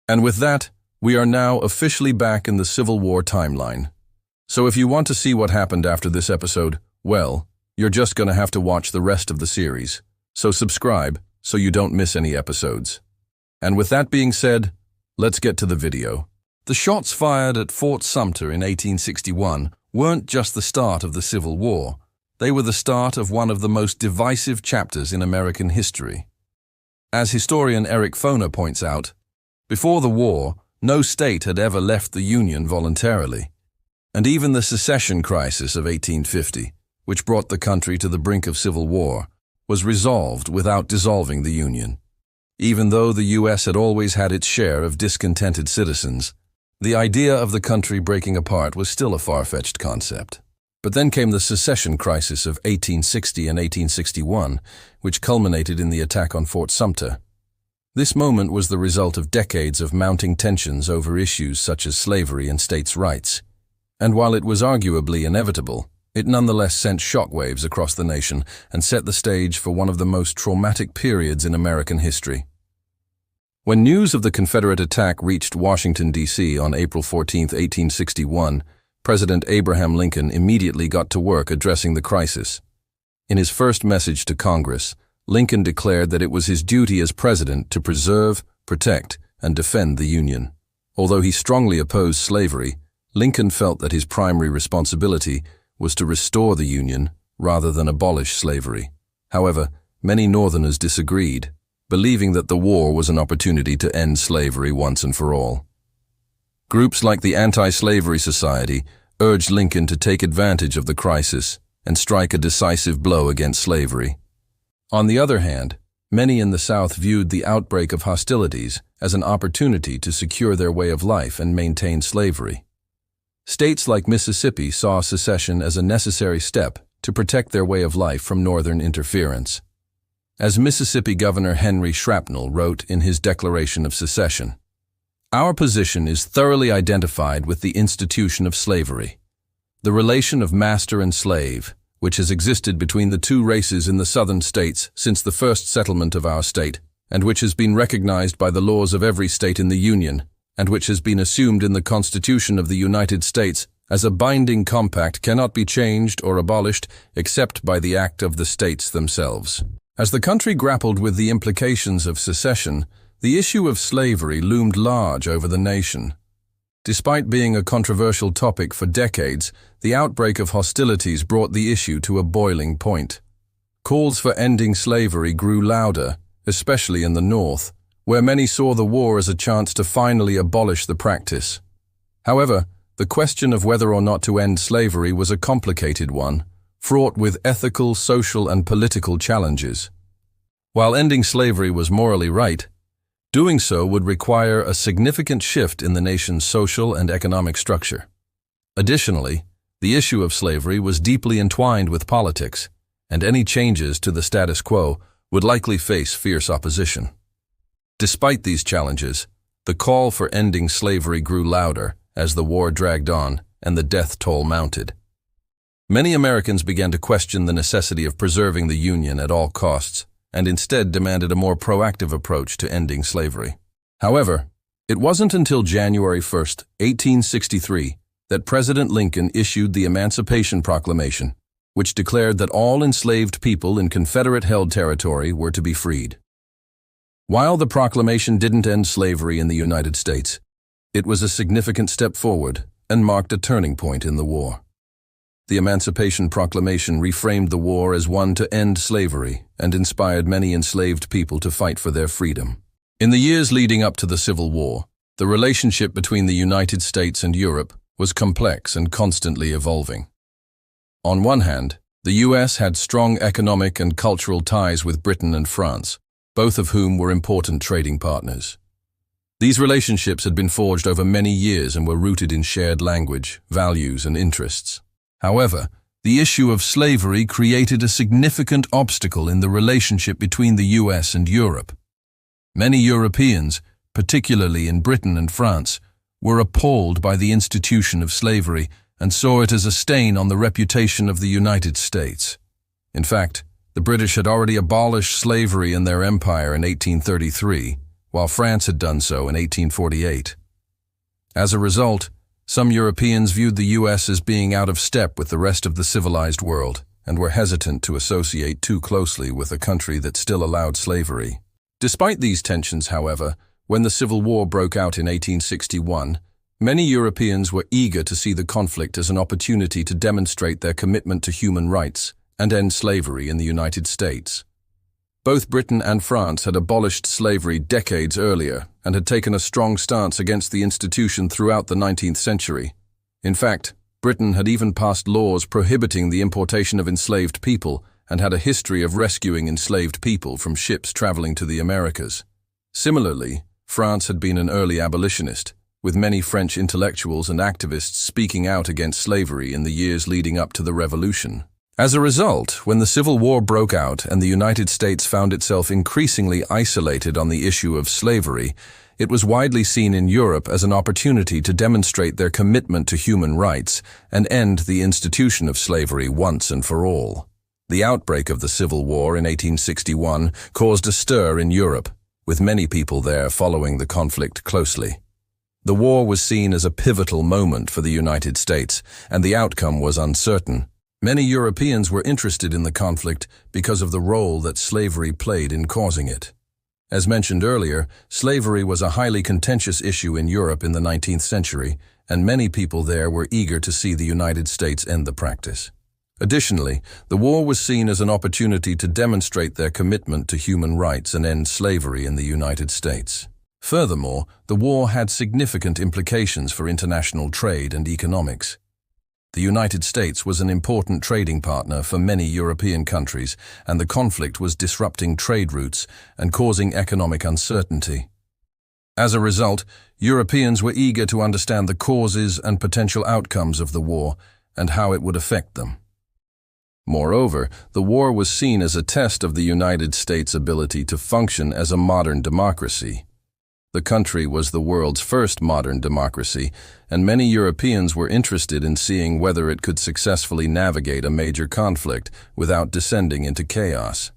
And with that, we are now officially back in the Civil War timeline. So if you want to see what happened after this episode, well, you're just gonna have to watch the rest of the series. So subscribe so you don't miss any episodes. And with that being said, let's get to the video. The shots fired at Fort Sumter in 1861 weren't just the start of the Civil War. They were the start of one of the most divisive chapters in American history. As historian Eric Foner points out, before the war, no state had ever left the Union voluntarily. And even the secession crisis of 1850, which brought the country to the brink of civil war, was resolved without dissolving the Union. Even though the U.S. had always had its share of discontented citizens, the idea of the country breaking apart was still a far-fetched concept. But then came the secession crisis of 1860 and 1861, which culminated in the attack on Fort Sumter. This moment was the result of decades of mounting tensions over issues such as slavery and states' rights. And while it was arguably inevitable, it nonetheless sent shockwaves across the nation and set the stage for one of the most traumatic periods in American history. When news of the Confederate attack reached Washington, D.C. on April 14, 1861, President Abraham Lincoln immediately got to work addressing the crisis. In his first message to Congress, Lincoln declared that it was his duty as president to preserve, protect, and defend the Union. Although he strongly opposed slavery, Lincoln felt that his primary responsibility was to restore the Union rather than abolish slavery. However, many Northerners disagreed, believing that the war was an opportunity to end slavery once and for all. Groups like the Anti-Slavery Society urged Lincoln to take advantage of the crisis and strike a decisive blow against slavery. On the other hand, many in the South viewed the outbreak of hostilities as an opportunity to secure their way of life and maintain slavery. States like Mississippi saw secession as a necessary step to protect their way of life from Northern interference. As Mississippi Governor Henry Shrapnel wrote in his Declaration of Secession, "Our position is thoroughly identified with the institution of slavery. The relation of master and slave, which has existed between the two races in the southern states since the first settlement of our state, and which has been recognized by the laws of every state in the Union, and which has been assumed in the Constitution of the United States as a binding compact, cannot be changed or abolished except by the act of the states themselves." As the country grappled with the implications of secession, the issue of slavery loomed large over the nation. Despite being a controversial topic for decades, the outbreak of hostilities brought the issue to a boiling point. Calls for ending slavery grew louder, especially in the North, where many saw the war as a chance to finally abolish the practice. However, the question of whether or not to end slavery was a complicated one, fraught with ethical, social, and political challenges. While ending slavery was morally right, doing so would require a significant shift in the nation's social and economic structure. Additionally, the issue of slavery was deeply entwined with politics, and any changes to the status quo would likely face fierce opposition. Despite these challenges, the call for ending slavery grew louder as the war dragged on and the death toll mounted. Many Americans began to question the necessity of preserving the Union at all costs, and instead demanded a more proactive approach to ending slavery. However, it wasn't until January 1, 1863, that President Lincoln issued the Emancipation Proclamation, which declared that all enslaved people in Confederate-held territory were to be freed. While the proclamation didn't end slavery in the United States, it was a significant step forward and marked a turning point in the war. The Emancipation Proclamation reframed the war as one to end slavery and inspired many enslaved people to fight for their freedom. In the years leading up to the Civil War, the relationship between the United States and Europe was complex and constantly evolving. On one hand, the U.S. had strong economic and cultural ties with Britain and France, both of whom were important trading partners. These relationships had been forged over many years and were rooted in shared language, values, and interests. However, the issue of slavery created a significant obstacle in the relationship between the U.S. and Europe. Many Europeans, particularly in Britain and France, were appalled by the institution of slavery and saw it as a stain on the reputation of the United States. In fact, the British had already abolished slavery in their empire in 1833, while France had done so in 1848. As a result, some Europeans viewed the U.S. as being out of step with the rest of the civilized world and were hesitant to associate too closely with a country that still allowed slavery. Despite these tensions, however, when the Civil War broke out in 1861, many Europeans were eager to see the conflict as an opportunity to demonstrate their commitment to human rights and end slavery in the United States. Both Britain and France had abolished slavery decades earlier and had taken a strong stance against the institution throughout the 19th century. In fact, Britain had even passed laws prohibiting the importation of enslaved people and had a history of rescuing enslaved people from ships traveling to the Americas. Similarly, France had been an early abolitionist, with many French intellectuals and activists speaking out against slavery in the years leading up to the Revolution. As a result, when the Civil War broke out and the United States found itself increasingly isolated on the issue of slavery, it was widely seen in Europe as an opportunity to demonstrate their commitment to human rights and end the institution of slavery once and for all. The outbreak of the Civil War in 1861 caused a stir in Europe, with many people there following the conflict closely. The war was seen as a pivotal moment for the United States, and the outcome was uncertain. Many Europeans were interested in the conflict because of the role that slavery played in causing it. As mentioned earlier, slavery was a highly contentious issue in Europe in the 19th century, and many people there were eager to see the United States end the practice. Additionally, the war was seen as an opportunity to demonstrate their commitment to human rights and end slavery in the United States. Furthermore, the war had significant implications for international trade and economics. The United States was an important trading partner for many European countries, and the conflict was disrupting trade routes and causing economic uncertainty. As a result, Europeans were eager to understand the causes and potential outcomes of the war and how it would affect them. Moreover, the war was seen as a test of the United States' ability to function as a modern democracy. The country was the world's first modern democracy, and many Europeans were interested in seeing whether it could successfully navigate a major conflict without descending into chaos.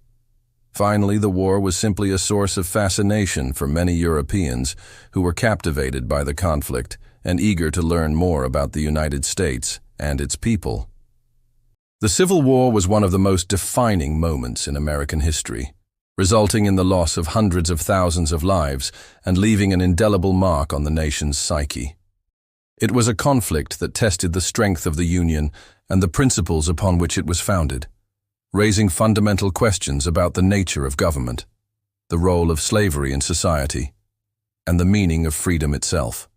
Finally, the war was simply a source of fascination for many Europeans who were captivated by the conflict and eager to learn more about the United States and its people. The Civil War was one of the most defining moments in American history, resulting in the loss of hundreds of thousands of lives and leaving an indelible mark on the nation's psyche. It was a conflict that tested the strength of the Union and the principles upon which it was founded, raising fundamental questions about the nature of government, the role of slavery in society, and the meaning of freedom itself.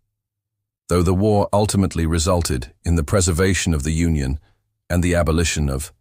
Though the war ultimately resulted in the preservation of the Union and the abolition of